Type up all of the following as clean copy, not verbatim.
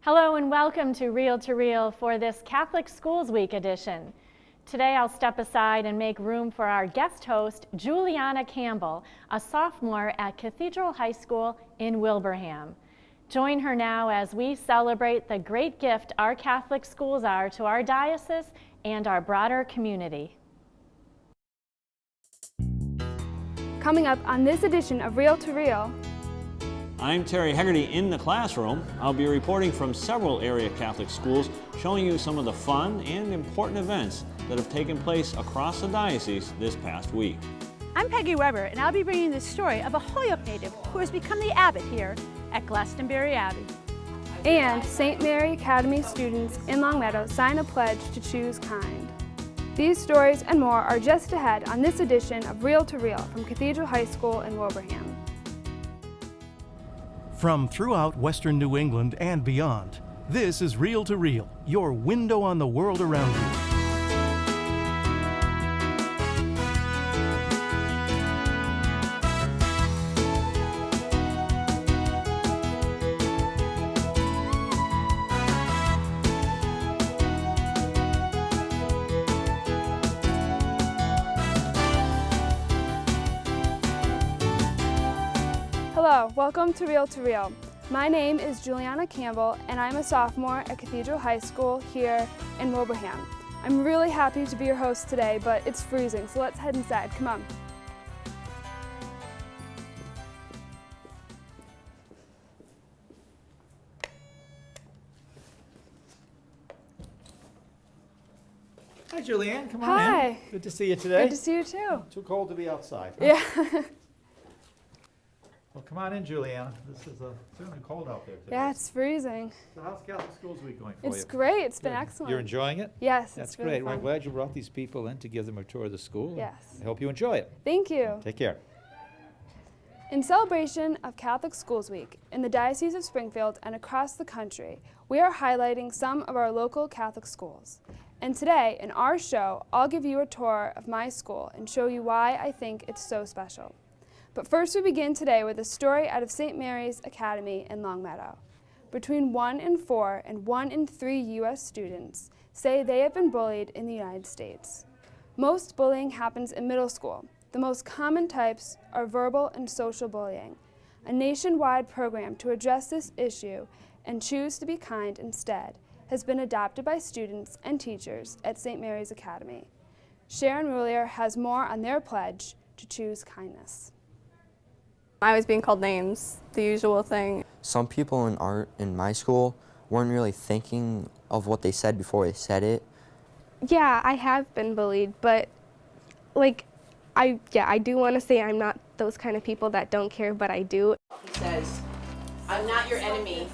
Hello and welcome to Reel for this Catholic Schools Week edition. Today I'll step aside and make room for our guest host, Juliana Campbell, a sophomore at Cathedral High School in Wilbraham. Join her now as we celebrate the great gift our Catholic schools are to our diocese and our broader community. Coming up on this edition of Reel to Reel, I'm Terry Hegarty in the classroom. I'll be reporting from several area Catholic schools, showing you some of the fun and important events that have taken place across the diocese this past week. I'm Peggy Weber, and I'll be bringing the story of a Holyoke native who has become the abbot here at Glastonbury Abbey. and St. Mary Academy students in Longmeadow sign a pledge to choose kind. These stories and more are just ahead on this edition of Reel to Reel from Cathedral High School in Wilbraham. From throughout Western New England and beyond, this is Reel to Reel, your window on the world around you. Hello, welcome to Reel to Reel. My name is Juliana Campbell and I'm a sophomore at Cathedral High School here in Wilbraham. I'm really happy to be your host today, but it's freezing, so let's head inside. Come on. Hi, Julianne. Come on Hi. in. Good to see you today. Good to see you too. Too cold to be outside. Huh? Yeah. Well, come on in, Julianne. This is certainly cold out there today. Yeah, it's freezing. So how's Catholic Schools Week going for you? It's great. It's been Good. excellent. You're enjoying it? Yes, That's it's really great. Well, fun. I'm glad you brought these people in to give them a tour of the school. Yes. I hope you enjoy it. Thank you. Take care. In celebration of Catholic Schools Week in the Diocese of Springfield and across the country, we are highlighting some of our local Catholic schools. And today, in our show, I'll give you a tour of my school and show you why I think it's so special. But first we begin today with a story out of St. Mary's Academy in Longmeadow. Between 1 in 4 and 1 in 3 U.S. students say they have been bullied in the United States. Most bullying happens in middle school. The most common types are verbal and social bullying. A nationwide program to address this issue and choose to be kind instead has been adopted by students and teachers at St. Mary's Academy. Sharon Roulier has more on their pledge to choose kindness. I was being called names, the usual thing. Some people in art in my school weren't really thinking of what they said before they said it. Yeah, I have been bullied, but I do want to say I'm not those kind of people that don't care, but I do. He says, I'm not your enemy.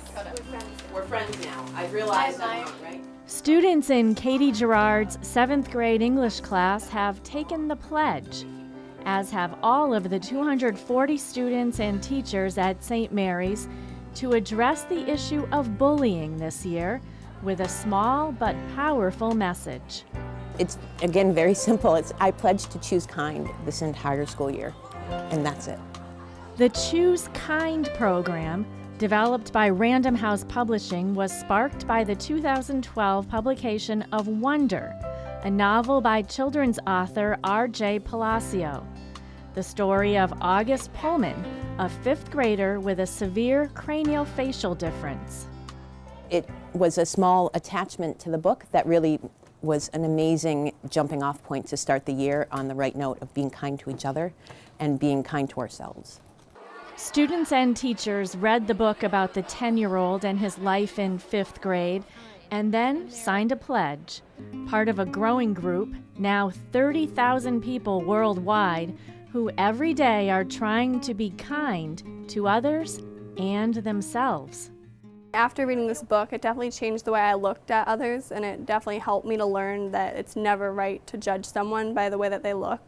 We're friends now. I've realized I'm wrong, right? Students in Katie Gerard's 7th grade English class have taken the pledge, as have all of the 240 students and teachers at St. Mary's, to address the issue of bullying this year with a small but powerful message. It's, again, very simple. I pledge to choose kind this entire school year, and that's it. The Choose Kind program, developed by Random House Publishing, was sparked by the 2012 publication of Wonder, a novel by children's author R.J. Palacio. The story of August Pullman, a 5th grader with a severe craniofacial difference. It was a small attachment to the book that really was an amazing jumping off point to start the year on the right note of being kind to each other and being kind to ourselves. Students and teachers read the book about the 10-year-old and his life in 5th grade, and then signed a pledge, part of a growing group, now 30,000 people worldwide, who every day are trying to be kind to others and themselves. After reading this book, it definitely changed the way I looked at others, and it definitely helped me to learn that it's never right to judge someone by the way that they look.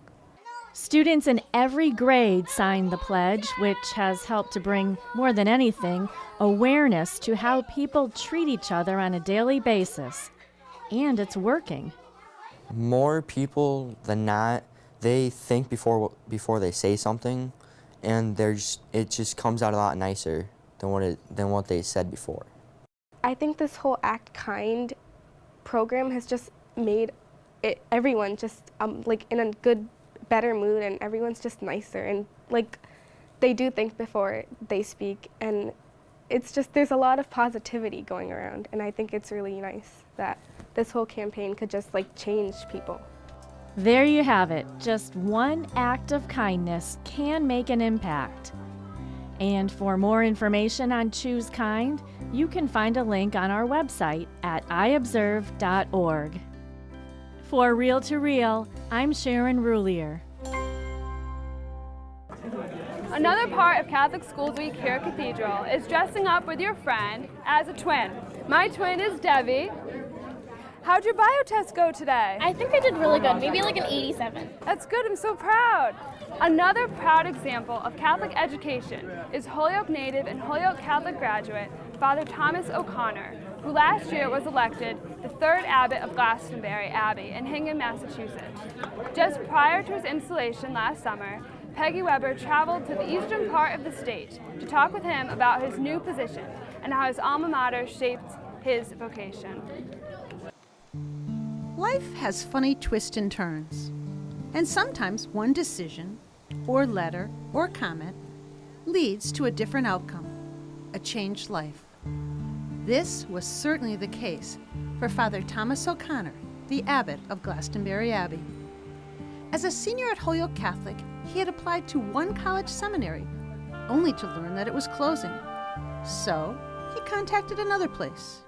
Students in every grade signed the pledge, which has helped to bring, more than anything, awareness to how people treat each other on a daily basis. And it's working. More people than not, they think before they say something, and it just comes out a lot nicer than what they said before. I think this whole Act Kind program has just made everyone just like in a good, better mood, and everyone's just nicer, and like they do think before they speak, and it's just, there's a lot of positivity going around, and I think it's really nice that this whole campaign could just like change people. There you have it. Just one act of kindness can make an impact. And for more information on Choose Kind, you can find a link on our website at iobserve.org. For Reel to Reel, I'm Sharon Roulier. Another part of Catholic Schools Week here at Cathedral is dressing up with your friend as a twin. My twin is Debbie. How'd your bio test go today? I think I did really good, maybe like an 87. That's good, I'm so proud. Another proud example of Catholic education is Holyoke native and Holyoke Catholic graduate, Father Thomas O'Connor, who last year was elected the third abbot of Glastonbury Abbey in Hingham, Massachusetts. Just prior to his installation last summer, Peggy Weber traveled to the eastern part of the state to talk with him about his new position and how his alma mater shaped his vocation. Life has funny twists and turns, and sometimes one decision, or letter, or comment leads to a different outcome, a changed life. This was certainly the case for Father Thomas O'Connor, the abbot of Glastonbury Abbey. As a senior at Holyoke Catholic, he had applied to one college seminary, only to learn that it was closing. So he contacted another place.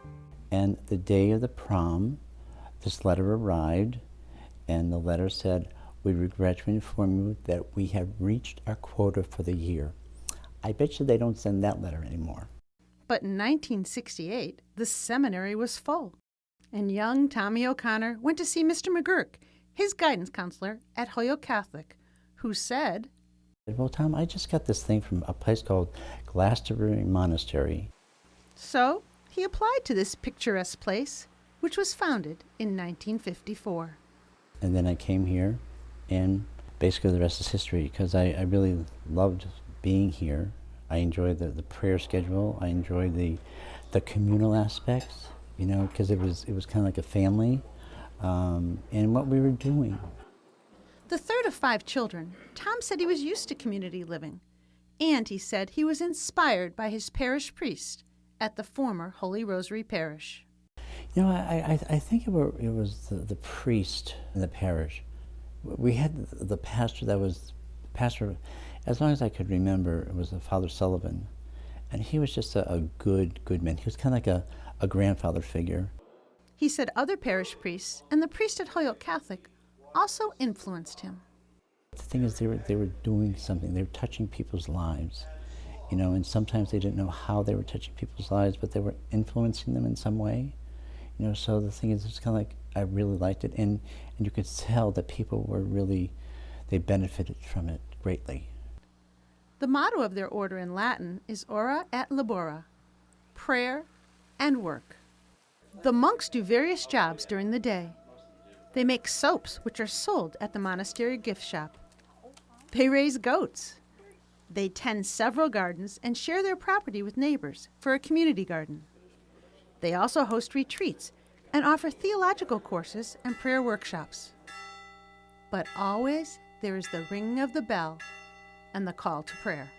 And the day of the prom, this letter arrived, and the letter said, "We regret to inform you that we have reached our quota for the year." I bet you they don't send that letter anymore. But in 1968, the seminary was full, and young Tommy O'Connor went to see Mr. McGurk, his guidance counselor at Holyoke Catholic, who said, "Well, Tom, I just got this thing from a place called Glastonbury Monastery." So he applied to this picturesque place, which was founded in 1954. And then I came here, and basically the rest is history, because I really loved being here. I enjoyed the prayer schedule. I enjoyed the communal aspects, you know, because it was kind of like a family, and what we were doing. The third of 5 children, Tom said he was used to community living, and he said he was inspired by his parish priest at the former Holy Rosary Parish. You know, I think it was the priest in the parish. We had the pastor that was pastor, as long as I could remember, it was Father Sullivan, and he was just a good man. He was kind of like a grandfather figure. He said other parish priests and the priest at Holyoke Catholic also influenced him. The thing is, they were doing something. They were touching people's lives, you know, and sometimes they didn't know how they were touching people's lives, but they were influencing them in some way. You know, so the thing is, it's kind of like, I really liked it, and you could tell that people were really, they benefited from it greatly. The motto of their order in Latin is Ora et Labora, prayer and work. The monks do various jobs during the day. They make soaps, which are sold at the monastery gift shop. They raise goats. They tend several gardens and share their property with neighbors for a community garden. They also host retreats and offer theological courses and prayer workshops. But always there is the ringing of the bell and the call to prayer.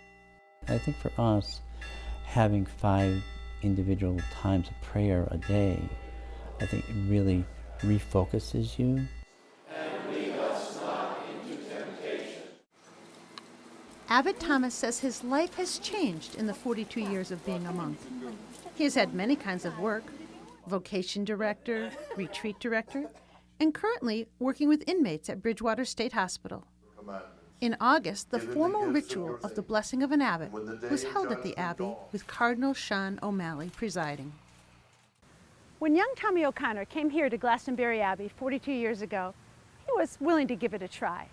I think for us, having 5 individual times of prayer a day, I think it really refocuses you. And lead us not into temptation. Abbot Thomas says his life has changed in the 42 years of being a monk. He has had many kinds of work, vocation director, retreat director, and currently working with inmates at Bridgewater State Hospital. In August, the formal ritual of the blessing of an abbot was held at the Abbey with Cardinal Sean O'Malley presiding. When young Tommy O'Connor came here to Glastonbury Abbey 42 years ago, he was willing to give it a try.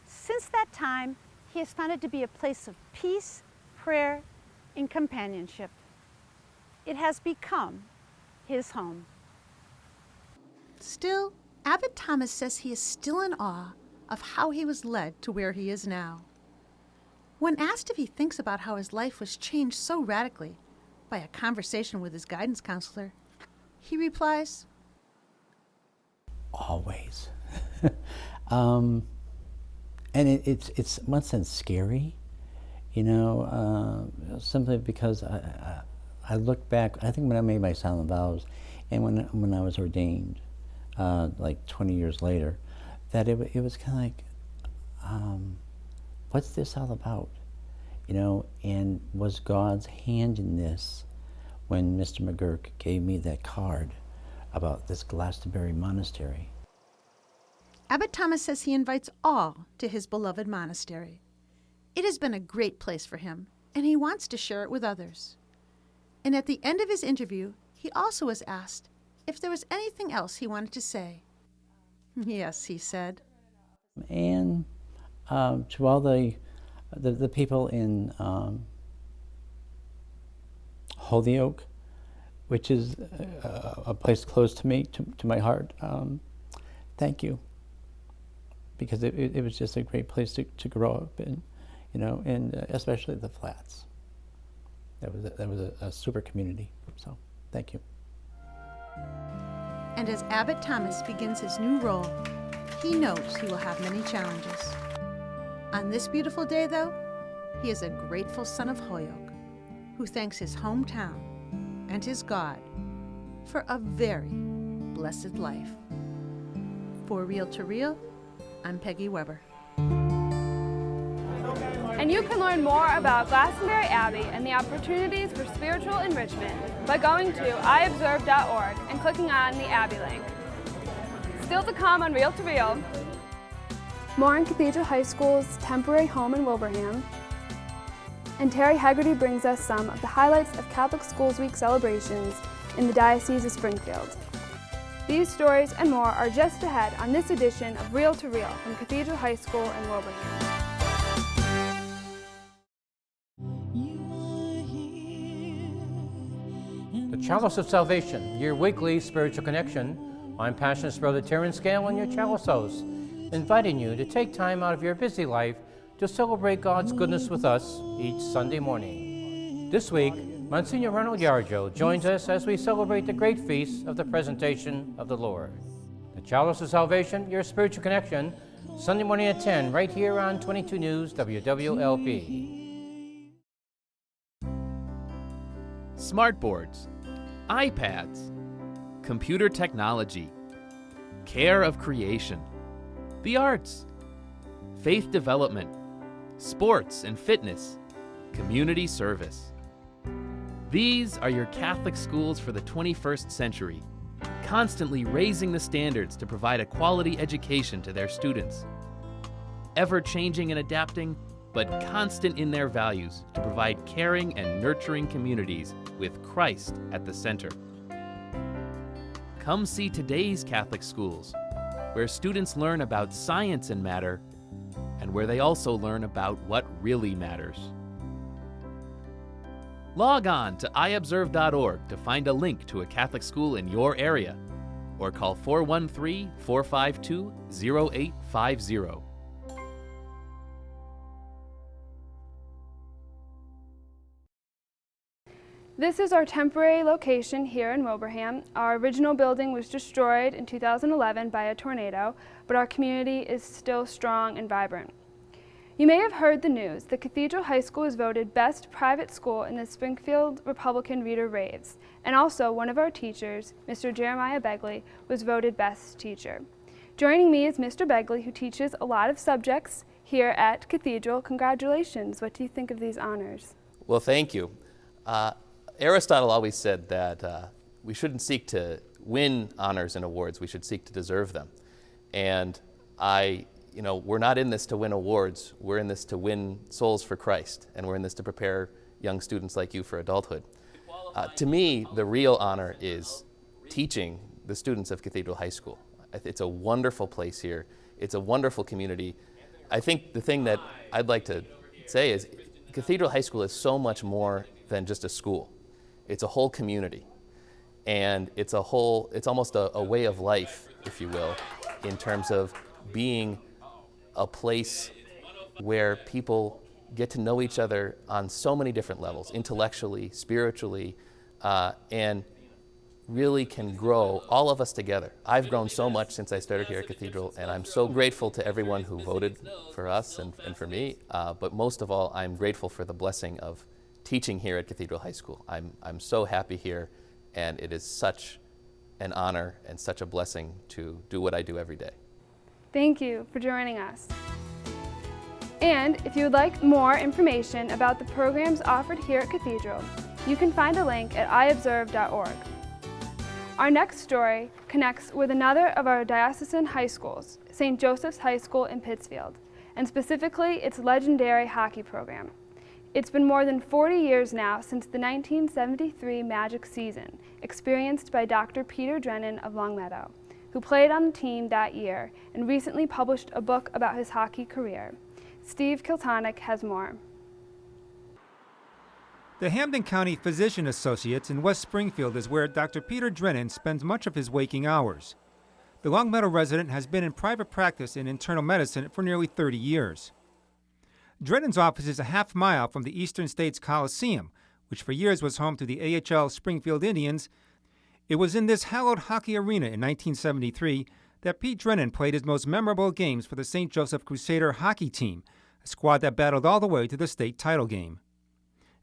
Since that time, he has found it to be a place of peace, prayer, and companionship. It has become his home. Still, Abbot Thomas says he is still in awe of how he was led to where he is now. When asked if he thinks about how his life was changed so radically, by a conversation with his guidance counselor, he replies, always. And it's in one sense scary, simply because I look back, I think when I made my silent vows and when I was ordained, like 20 years later, that it was kind of like, what's this all about? And was God's hand in this when Mr. McGurk gave me that card about this Glastonbury monastery? Abbot Thomas says he invites all to his beloved monastery. It has been a great place for him, and he wants to share it with others. And at the end of his interview, he also was asked if there was anything else he wanted to say. Yes, he said. And to all the people in Holyoke, which is a place close to me, to my heart, thank you. Because it was just a great place to grow up in, and especially the Flats. That was a super community, so thank you. And as Abbot Thomas begins his new role, he knows he will have many challenges. On this beautiful day, though, he is a grateful son of Holyoke who thanks his hometown and his God for a very blessed life. For Real to Real, I'm Peggy Weber. And you can learn more about Glastonbury Abbey and the opportunities for spiritual enrichment by going to iobserve.org and clicking on the Abbey link. Still to come on Real to Real, more on Cathedral High School's temporary home in Wilbraham, and Terry Hegarty brings us some of the highlights of Catholic Schools Week celebrations in the Diocese of Springfield. These stories and more are just ahead on this edition of Real to Real from Cathedral High School in Wilbraham. The Chalice of Salvation, your weekly spiritual connection. I'm Passionist Brother Terrence Gale and your Chalice host, inviting you to take time out of your busy life to celebrate God's goodness with us each Sunday morning. This week, Monsignor Ronald Yarjo joins us as we celebrate the great feast of the presentation of the Lord. The Chalice of Salvation, your spiritual connection, Sunday morning at 10, right here on 22 News WWLP. Smartboards, iPads, computer technology, care of creation, the arts, faith development, sports and fitness, community service. These are your Catholic schools for the 21st century, constantly raising the standards to provide a quality education to their students. Ever changing and adapting, but constant in their values to provide caring and nurturing communities with Christ at the center. Come see today's Catholic schools, where students learn about science and matter, and where they also learn about what really matters. Log on to iobserve.org to find a link to a Catholic school in your area, or call 413-452-0850. This is our temporary location here in Wilbraham. Our original building was destroyed in 2011 by a tornado, but our community is still strong and vibrant. You may have heard the news. The Cathedral High School was voted Best Private School in the Springfield Republican Reader Raves, and also one of our teachers, Mr. Jeremiah Begley, was voted Best Teacher. Joining me is Mr. Begley, who teaches a lot of subjects here at Cathedral. Congratulations. What do you think of these honors? Well, thank you. Aristotle always said that we shouldn't seek to win honors and awards, we should seek to deserve them. And we're not in this to win awards, we're in this to win souls for Christ, and we're in this to prepare young students like you for adulthood. To me, the real honor is teaching the students of Cathedral High School. It's a wonderful place here, it's a wonderful community. I think the thing that I'd like to say is Cathedral High School is so much more than just a school. It's a whole community, and it's almost a way of life, if you will, in terms of being a place where people get to know each other on so many different levels, intellectually, spiritually, and really can grow, all of us together. I've grown so much since I started here at Cathedral, and I'm so grateful to everyone who voted for us and for me, but most of all, I'm grateful for the blessing of teaching here at Cathedral High School. I'm so happy here, and it is such an honor and such a blessing to do what I do every day. Thank you for joining us. And if you would like more information about the programs offered here at Cathedral, you can find a link at iobserve.org. Our next story connects with another of our diocesan high schools, St. Joseph's High School in Pittsfield, and specifically its legendary hockey program. It's been more than 40 years now since the 1973 Magic season, experienced by Dr. Peter Drennan of Longmeadow, who played on the team that year and recently published a book about his hockey career. Steve Kiltonick has more. The Hampden County Physician Associates in West Springfield is where Dr. Peter Drennan spends much of his waking hours. The Longmeadow resident has been in private practice in internal medicine for nearly 30 years. Drennan's office is a half mile from the Eastern States Coliseum, which for years was home to the AHL Springfield Indians. It was in this hallowed hockey arena in 1973 that Pete Drennan played his most memorable games for the St. Joseph Crusader hockey team, a squad that battled all the way to the state title game.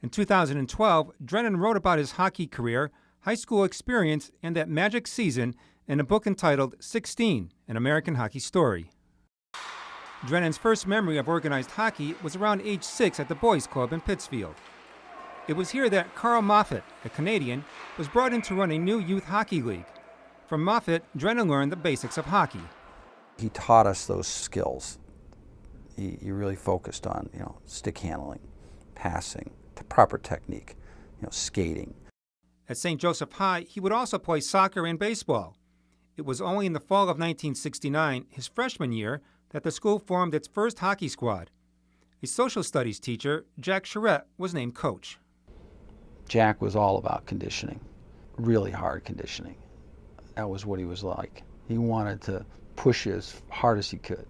In 2012, Drennan wrote about his hockey career, high school experience, and that Magic season in a book entitled 16, An American Hockey Story. Drennan's first memory of organized hockey was around age 6 at the Boys Club in Pittsfield. It was here that Carl Moffat, a Canadian, was brought in to run a new youth hockey league. From Moffat, Drennan learned the basics of hockey. He taught us those skills. He really focused on, stick handling, passing, the proper technique, skating. At St. Joseph High, he would also play soccer and baseball. It was only in the fall of 1969, his freshman year, that the school formed its first hockey squad. A social studies teacher, Jack Charette, was named coach. Jack was all about conditioning, really hard conditioning. That was what he was like. He wanted to push as hard as he could.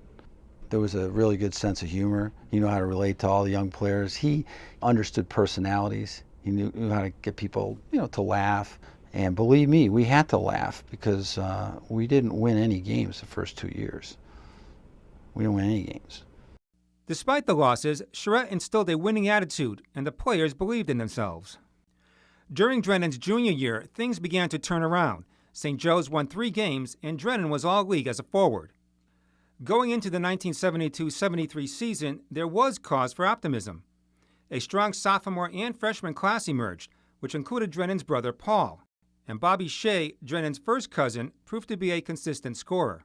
There was a really good sense of humor. He knew how to relate to all the young players. He understood personalities. He knew how to get people, to laugh. And believe me, we had to laugh because we didn't win any games the first 2 years. We didn't win any games. Despite the losses, Charette instilled a winning attitude, and the players believed in themselves. During Drennan's junior year, things began to turn around. St. Joe's won 3 games, and Drennan was all-league as a forward. Going into the 1972-73 season, there was cause for optimism. A strong sophomore and freshman class emerged, which included Drennan's brother Paul. And Bobby Shea, Drennan's first cousin, proved to be a consistent scorer.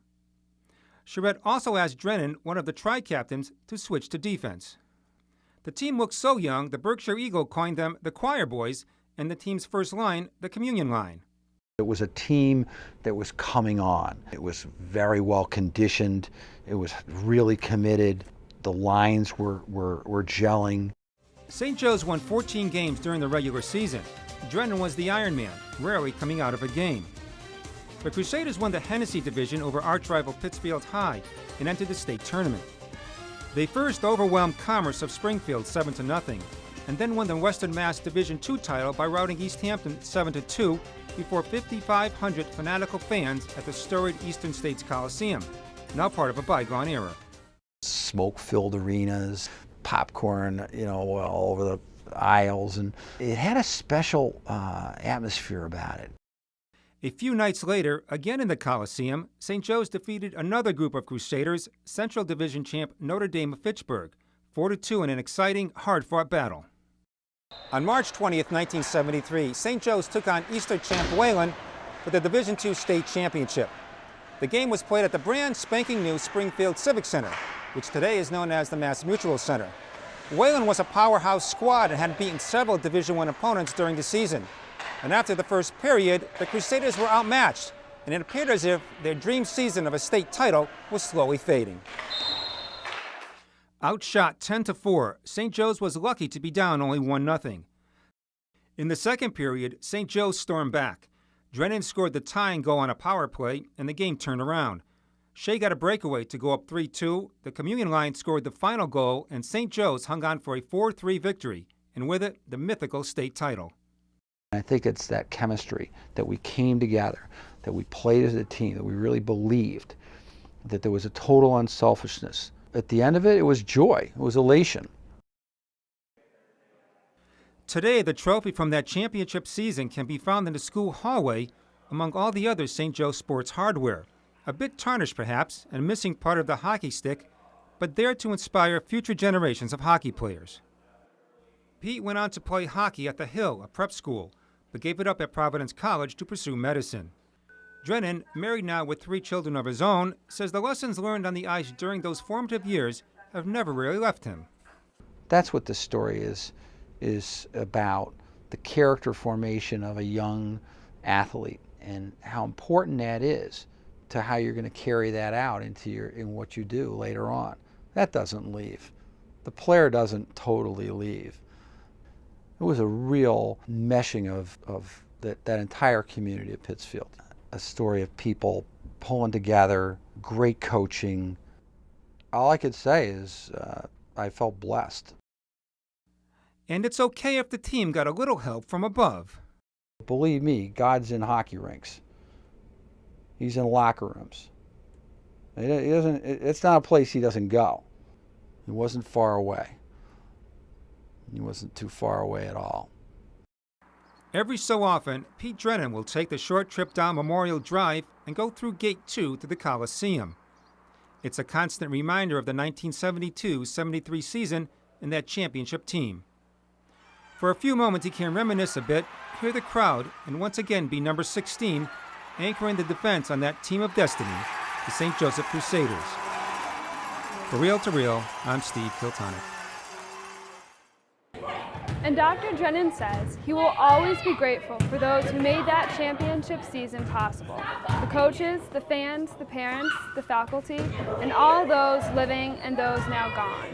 Charette also asked Drennan, one of the tri-captains, to switch to defense. The team looked so young, the Berkshire Eagle coined them the Choir Boys, and the team's first line, the Communion Line. It was a team that was coming on. It was very well conditioned. It was really committed. The lines were gelling. St. Joe's won 14 games during the regular season. Drennan was the Iron Man, rarely coming out of a game. The Crusaders won the Hennessy Division over arch-rival Pittsfield High and entered the state tournament. They first overwhelmed Commerce of Springfield 7-0, and then won the Western Mass Division II title by routing East Hampton 7-2 before 5,500 fanatical fans at the storied Eastern States Coliseum, now part of a bygone era. Smoke-filled arenas, popcorn, all over the aisles, and it had a special atmosphere about it. A few nights later, again in the Coliseum, St. Joe's defeated another group of Crusaders, Central Division champ Notre Dame of Fitchburg, 4-2 in an exciting, hard-fought battle. On March 20th, 1973, St. Joe's took on Easter champ Wayland for the Division II state championship. The game was played at the brand spanking new Springfield Civic Center, which today is known as the Mass Mutual Center. Wayland was a powerhouse squad and had beaten several Division I opponents during the season. And after the first period, the Crusaders were outmatched, and it appeared as if their dream season of a state title was slowly fading. Outshot 10-4, St. Joe's was lucky to be down only 1-0. In the second period, St. Joe's stormed back. Drennan scored the tying goal on a power play, and the game turned around. Shea got a breakaway to go up 3-2. The Communion line scored the final goal, and St. Joe's hung on for a 4-3 victory, and with it, the mythical state title. I think it's that chemistry, that we came together, that we played as a team, that we really believed, that there was a total unselfishness. At the end of it, it was joy, it was elation. Today, the trophy from that championship season can be found in the school hallway among all the other St. Joe sports hardware. A bit tarnished, perhaps, and missing part of the hockey stick, but there to inspire future generations of hockey players. Pete went on to play hockey at the Hill, a prep school, but gave it up at Providence College to pursue medicine. Drennan, married now with 3 children of his own, says the lessons learned on the ice during those formative years have never really left him. That's what this story is about, the character formation of a young athlete and how important that is to how you're going to carry that out in what you do later on. That doesn't leave. The player doesn't totally leave. It was a real meshing of that entire community of Pittsfield. A story of people pulling together, great coaching. All I could say is I felt blessed. And it's okay if the team got a little help from above. Believe me, God's in hockey rinks. He's in locker rooms. It's not a place he doesn't go. He wasn't far away. He wasn't too far away at all. Every so often, Pete Drennan will take the short trip down Memorial Drive and go through Gate 2 to the Coliseum. It's a constant reminder of the 1972-73 season and that championship team. For a few moments, he can reminisce a bit, hear the crowd, and once again be number 16, anchoring the defense on that team of destiny, the St. Joseph Crusaders. For Real to Real, I'm Steve Kiltonic. And Dr. Drennan says he will always be grateful for those who made that championship season possible. The coaches, the fans, the parents, the faculty, and all those living and those now gone.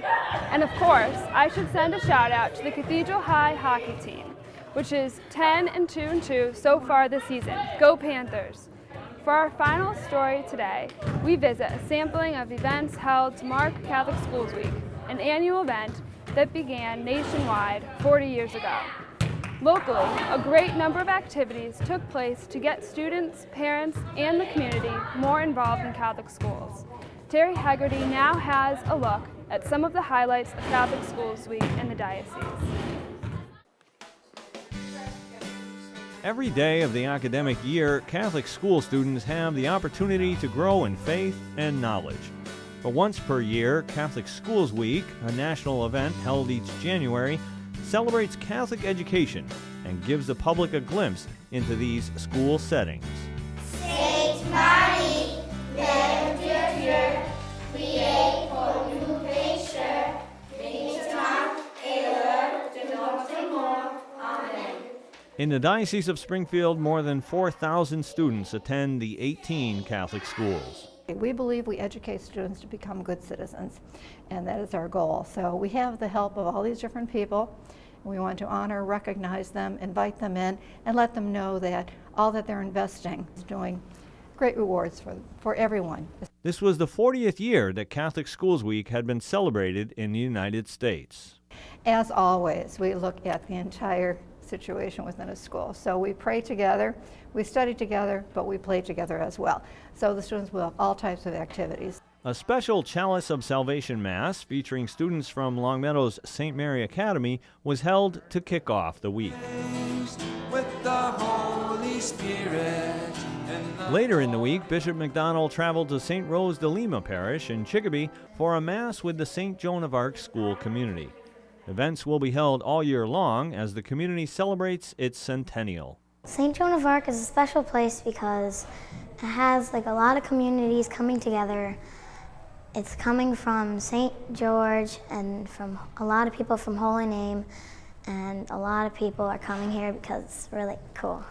And of course, I should send a shout out to the Cathedral High hockey team, which is 10-2 so far this season. Go Panthers! For our final story today, we visit a sampling of events held to mark Catholic Schools Week, an annual event that began nationwide 40 years ago. Locally, a great number of activities took place to get students, parents, and the community more involved in Catholic schools. Terry Hegarty now has a look at some of the highlights of Catholic Schools Week in the diocese. Every day of the academic year, Catholic school students have the opportunity to grow in faith and knowledge. But once per year, Catholic Schools Week, a national event held each January, celebrates Catholic education and gives the public a glimpse into these school settings. Saint Marie, Mère de Dieu, priez pour nous pécheurs, maintenant et l'heure de notre mort. Amen. In the Diocese of Springfield, more than 4,000 students attend the 18 Catholic schools. We believe we educate students to become good citizens, and that is our goal. So we have the help of all these different people. We want to honor, recognize them, invite them in, and let them know that all that they're investing is doing great rewards for everyone. This was the 40th year that Catholic Schools Week had been celebrated in the United States. As always, we look at the entire situation within a school. So we pray together, we study together, but we play together as well. So the students will have all types of activities. A special Chalice of Salvation Mass featuring students from Longmeadow's St. Mary Academy was held to kick off the week. With the Holy Spirit. Later in the week, Bishop McDonald traveled to St. Rose de Lima Parish in Chicopee for a Mass with the St. Joan of Arc school community. Events will be held all year long as the community celebrates its centennial. St. Joan of Arc is a special place because it has a lot of communities coming together. It's coming from St. George and from a lot of people from Holy Name, and a lot of people are coming here because it's really cool.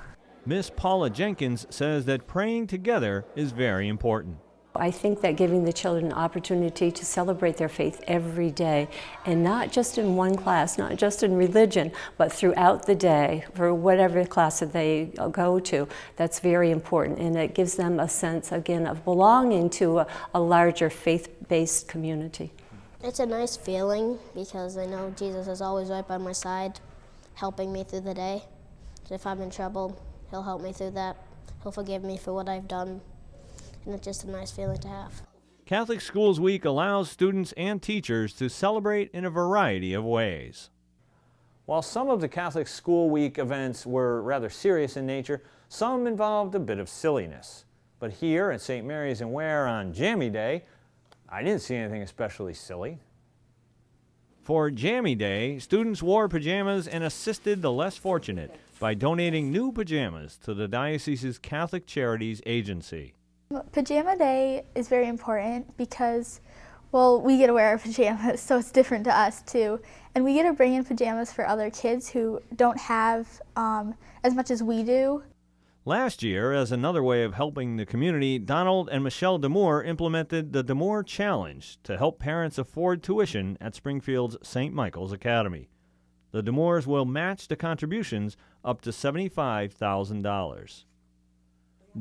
Miss Paula Jenkins says that praying together is very important. I think that giving the children an opportunity to celebrate their faith every day, and not just in one class, not just in religion, but throughout the day, for whatever class that they go to, that's very important. And it gives them a sense, again, of belonging to a larger faith-based community. It's a nice feeling because I know Jesus is always right by my side, helping me through the day. So if I'm in trouble, he'll help me through that. He'll forgive me for what I've done. And it's just a nice feeling to have. Catholic Schools Week allows students and teachers to celebrate in a variety of ways. While some of the Catholic School Week events were rather serious in nature, some involved a bit of silliness. But here at St. Mary's in Ware on Jammy Day, I didn't see anything especially silly. For Jammy Day, students wore pajamas and assisted the less fortunate by donating new pajamas to the diocese's Catholic Charities Agency. Pajama Day is very important because, well, we get to wear our pajamas, so it's different to us too. And we get to bring in pajamas for other kids who don't have as much as we do. Last year, as another way of helping the community, Donald and Michelle Demore implemented the Demore Challenge to help parents afford tuition at Springfield's St. Michael's Academy. The Demores will match the contributions up to $75,000.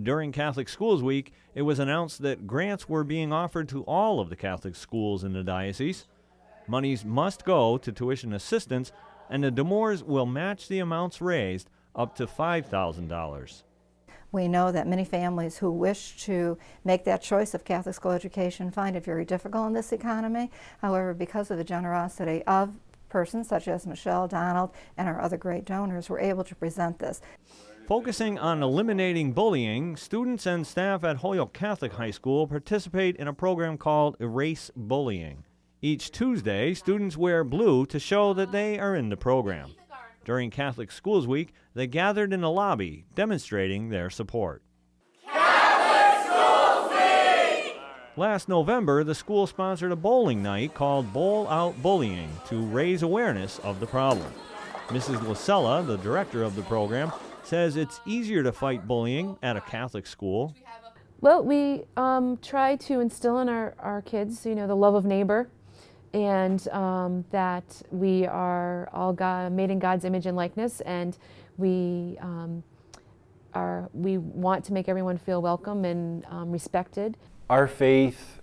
During Catholic Schools Week, it was announced that grants were being offered to all of the Catholic schools in the diocese. Monies must go to tuition assistance, and the Demores will match the amounts raised up to $5,000. We know that many families who wish to make that choice of Catholic school education find it very difficult in this economy. However, because of the generosity of persons such as Michelle, Donald, and our other great donors, we're able to present this. Focusing on eliminating bullying, students and staff at Holyoke Catholic High School participate in a program called Erase Bullying. Each Tuesday, students wear blue to show that they are in the program. During Catholic Schools Week, they gathered in the lobby, demonstrating their support. Catholic Schools Week! Last November, the school sponsored a bowling night called Bowl Out Bullying to raise awareness of the problem. Mrs. Lasella, the director of the program, says it's easier to fight bullying at a Catholic school. Well, we try to instill in our kids, the love of neighbor, and that we are all made in God's image and likeness, and we want to make everyone feel welcome and respected. Our faith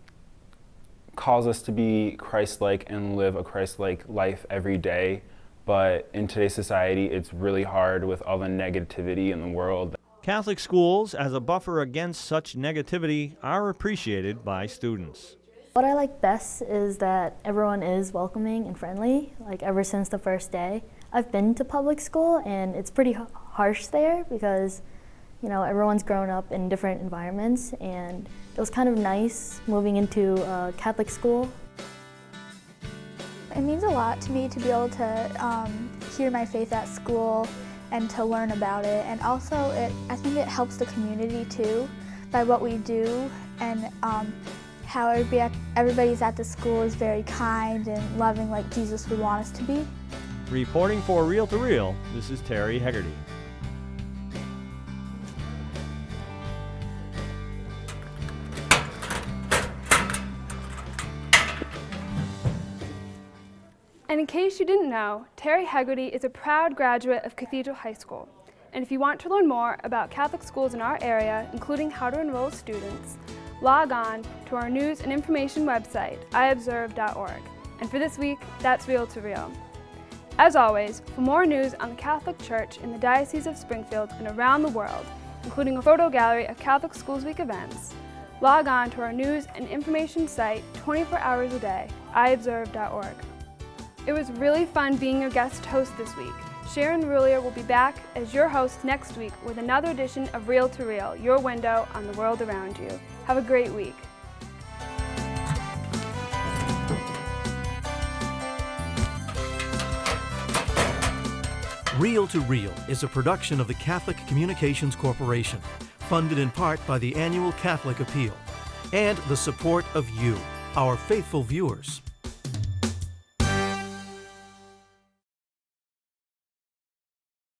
calls us to be Christ-like and live a Christ-like life every day. But in today's society, it's really hard with all the negativity in the world. Catholic schools, as a buffer against such negativity, are appreciated by students. What I like best is that everyone is welcoming and friendly, like ever since the first day. I've been to public school and it's pretty harsh there because, everyone's grown up in different environments, and it was kind of nice moving into a Catholic school. It means a lot to me to be able to hear my faith at school and to learn about it. And also, I think it helps the community too by what we do, and how everybody's at the school is very kind and loving like Jesus would want us to be. Reporting for Real to Real, this is Terry Hegarty. And in case you didn't know, Terry Hegarty is a proud graduate of Cathedral High School. And if you want to learn more about Catholic schools in our area, including how to enroll students, log on to our news and information website, iobserve.org. And for this week, that's Real to Real. As always, for more news on the Catholic Church in the Diocese of Springfield and around the world, including a photo gallery of Catholic Schools Week events, log on to our news and information site 24 hours a day, iobserve.org. It was really fun being your guest host this week. Sharon Roulier will be back as your host next week with another edition of Real to Real, your window on the world around you. Have a great week. Real to Real is a production of the Catholic Communications Corporation, funded in part by the annual Catholic Appeal, and the support of you, our faithful viewers.